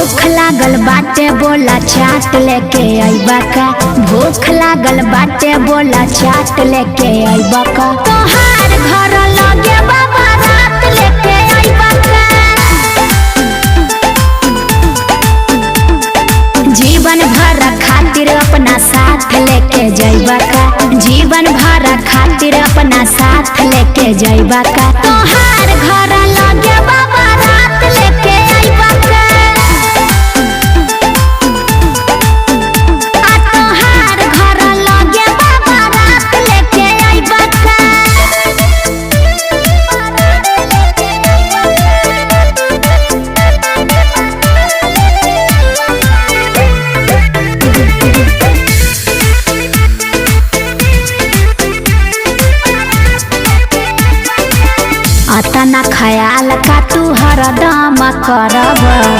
भूख लागल बाटे बोला चाट लेके आइबा का। भूख लागल बाटे बोला चाट लेके आइबा का। तोहार घर लगे बाबा रात लेके आइबा का। जीवन भर खातिर अपना साथ लेके जाइबा का। जीवन भर खातिर अपना साथ लेके जाइबा का। तोहार घर लगे बाबा रात लेके आइबा का। आ तोहार घर लगे बाबा रात लेके आइबा का। अतना ख्याल का तू हरदम करब।